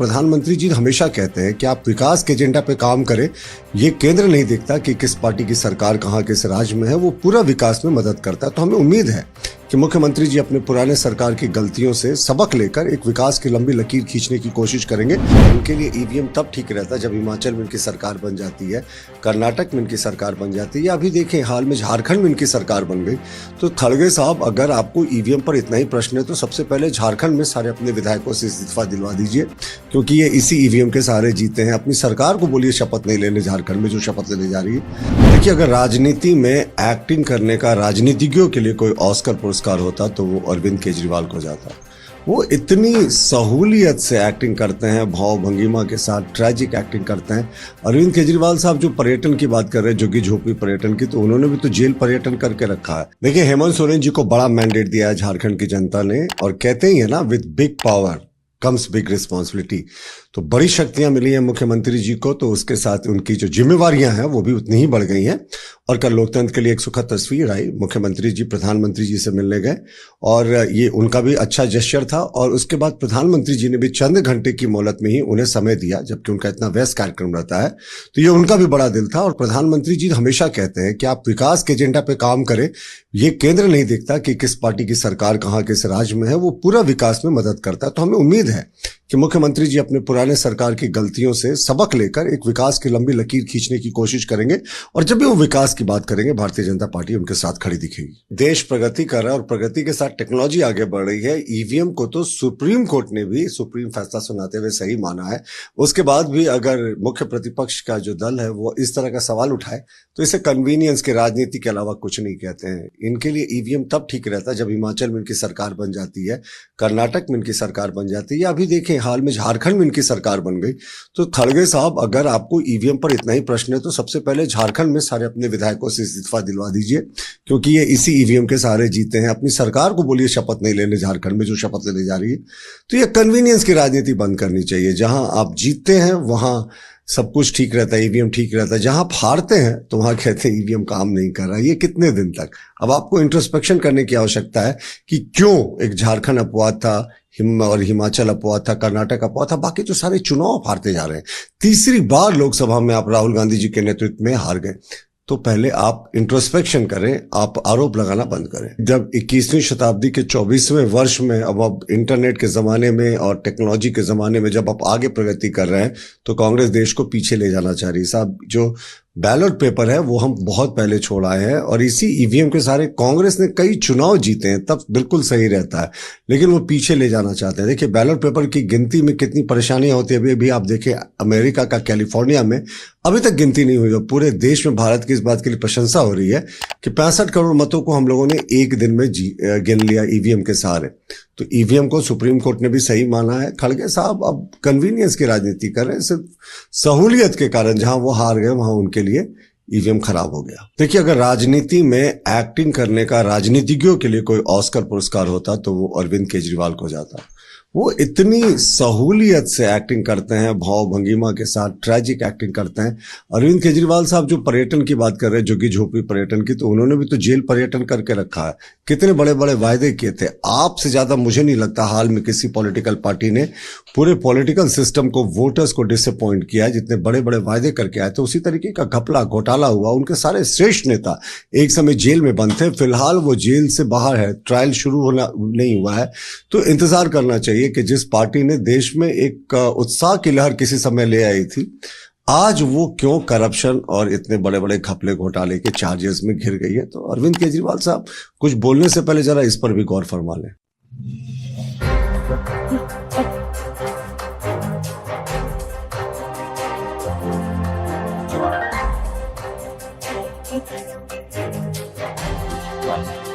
प्रधानमंत्री जी हमेशा कहते हैं कि आप विकास के एजेंडा पे काम करें। ये केंद्र नहीं देखता कि किस पार्टी की सरकार कहाँ किस राज्य में है, वो पूरा विकास में मदद करता है। तो हमें उम्मीद है कि मुख्यमंत्री जी अपने पुराने सरकार की गलतियों से सबक लेकर एक विकास की लंबी लकीर खींचने की कोशिश करेंगे। उनके लिए ईवीएम तब ठीक रहता है जब हिमाचल में इनकी सरकार बन जाती है, कर्नाटक में इनकी सरकार बन जाती है, या अभी देखें हाल में झारखंड में इनकी सरकार बन गई। तो खड़गे साहब, अगर आपको ईवीएम पर इतना ही प्रश्न है तो सबसे पहले झारखंड में सारे अपने विधायकों से इस्तीफा दिलवा दीजिए, क्योंकि ये इसी ईवीएम के सहारे जीते हैं। अपनी सरकार को बोलिए शपथ नहीं लेने झारखंड में जो शपथ लेने जा रही है। देखिए, अगर राजनीति में एक्टिंग करने का राजनीतिज्ञों के लिए कोई ऑस्कर पुरस्कार होता तो वो अरविंद केजरीवाल को जाता। वो इतनी सहूलियत से एक्टिंग करते हैं, भाव भंगिमा के साथ ट्रैजिक एक्टिंग करते हैं। अरविंद केजरीवाल साहब जो पर्यटन की बात कर रहे हैं, झुग्गी झोपड़ी पर्यटन की, तो उन्होंने भी तो जेल पर्यटन करके रखा है। देखिए, हेमंत सोरेन जी को बड़ा मैंडेट दिया है झारखंड की जनता ने, और कहते ही है ना, with big power comes big responsibility. तो बड़ी शक्तियां मिली हैं मुख्यमंत्री जी को, तो उसके साथ उनकी जो जिम्मेवारियां हैं वो भी उतनी ही बढ़ गई हैं। और कल लोकतंत्र के लिए एक सुखद तस्वीर आई, मुख्यमंत्री जी प्रधानमंत्री जी से मिलने गए और ये उनका भी अच्छा जेस्चर था। और उसके बाद प्रधानमंत्री जी ने भी चंद घंटे की मोहलत में ही उन्हें समय दिया, जबकि उनका इतना व्यस्त कार्यक्रम रहता है। तो ये उनका भी बड़ा दिल था। और प्रधानमंत्री जी हमेशा कहते हैं कि आप विकास के एजेंडा पे काम करें। ये केंद्र नहीं देखता कि किस पार्टी की सरकार कहाँ किस राज्य में है, वो पूरा विकास में मदद करता है। तो हमें उम्मीद है कि मुख्यमंत्री जी अपने पुराने सरकार की गलतियों से सबक लेकर एक विकास की लंबी लकीर खींचने की कोशिश करेंगे। और जब भी वो विकास की बात करेंगे, भारतीय जनता पार्टी उनके साथ खड़ी दिखेगी। देश प्रगति कर रहा है और प्रगति के साथ टेक्नोलॉजी आगे बढ़ रही है। ईवीएम को तो सुप्रीम कोर्ट ने भी सुप्रीम फैसला सुनाते हुए सही माना है। उसके बाद भी अगर मुख्य प्रतिपक्ष का जो दल है वो इस तरह का सवाल उठाए तो इसे कन्वीनियंस की राजनीति के अलावा कुछ नहीं कहते हैं। इनके लिए ईवीएम तब ठीक रहता है जब हिमाचल में इनकी सरकार बन जाती है, कर्नाटक में इनकी सरकार बन जाती है, या अभी देखें हाल में झारखंड में इनकी सरकार बन गई। तो खड़गे साहब, अगर आपको ईवीएम पर इतना ही प्रश्न है तो सबसे पहले झारखंड में सारे अपने विधायकों से इस्तीफा दिलवा दीजिए, क्योंकि ये इसी ईवीएम के सहारे जीते हैं। अपनी सरकार को बोलिए शपथ नहीं लेने झारखंड में जो शपथ लेने जा रही है। तो ये कन्वीनियंस की राजनीति बंद करनी चाहिए। जहां आप जीतते हैं वहां सब कुछ ठीक रहता है, ईवीएम ठीक रहता है। जहां आप हारते हैं तो वहां कहते हैं ईवीएम काम नहीं कर रहा है। ये कितने दिन तक? अब आपको इंट्रोस्पेक्शन करने की आवश्यकता है कि क्यों एक झारखंड अपवाद था और हिमाचल अपवाद था, कर्नाटक अपवाद था, बाकी तो सारे चुनाव आप हारते जा रहे हैं। तीसरी बार लोकसभा में आप राहुल गांधी जी के नेतृत्व में हार गए। तो पहले आप इंट्रोस्पेक्शन करें, आप आरोप लगाना बंद करें। जब 21वीं शताब्दी के 24वें वर्ष में अब इंटरनेट के जमाने में और टेक्नोलॉजी के जमाने में जब आप आगे प्रगति कर रहे हैं तो कांग्रेस देश को पीछे ले जाना चाह रही है। साहब, जो बैलेट पेपर है वो हम बहुत पहले छोड़ आए हैं, और इसी ईवीएम के सारे कांग्रेस ने कई चुनाव जीते हैं, तब बिल्कुल सही रहता है, लेकिन वो पीछे ले जाना चाहते हैं। देखिए, बैलेट पेपर की गिनती में कितनी परेशानियां होती है। अभी भी आप देखें अमेरिका का कैलिफोर्निया में अभी तक गिनती नहीं हुई। पूरे देश में भारत की इस बात के लिए प्रशंसा हो रही है कि 65 करोड़ मतों को हम लोगों ने एक दिन में गिन लिया ईवीएम के सहारे। तो ईवीएम को सुप्रीम कोर्ट ने भी सही माना है। खड़गे साहब अब कन्वीनियंस की राजनीति कर रहे हैं, सिर्फ सहूलियत के कारण। जहां वो हार गए वहां उनके लिए ईवीएम खराब हो गया। देखिए, अगर राजनीति में एक्टिंग करने का राजनीतिज्ञों के लिए कोई ऑस्कर पुरस्कार होता तो वो अरविंद केजरीवाल को जाता। वो इतनी सहूलियत से एक्टिंग करते हैं, भाव भंगिमा के साथ ट्रैजिक एक्टिंग करते हैं। अरविंद केजरीवाल साहब जो पर्यटन की बात कर रहे हैं, झुग्गी झोपड़ी पर्यटन की, तो उन्होंने भी तो जेल पर्यटन करके रखा है। कितने बड़े बड़े वायदे किए थे। आपसे ज्यादा मुझे नहीं लगता हाल में किसी पॉलिटिकल पार्टी ने पूरे पॉलिटिकल सिस्टम को, वोटर्स को डिसअपॉइंट किया है। जितने बड़े बड़े वायदे करके आए थे, उसी तरीके का घपला घोटाला हुआ। उनके सारे श्रेष्ठ नेता एक समय जेल में बंद थे, फिलहाल वो जेल से बाहर है, ट्रायल शुरू होना नहीं हुआ है। तो इंतजार करना चाहिए कि जिस पार्टी ने देश में एक उत्साह की लहर किसी समय ले आई थी, आज वो क्यों करप्शन और इतने बड़े बड़े घपले घोटाले के चार्जेस में घिर गई है। तो अरविंद केजरीवाल साहब, कुछ बोलने से पहले जरा इस पर भी गौर फरमा लें। Right.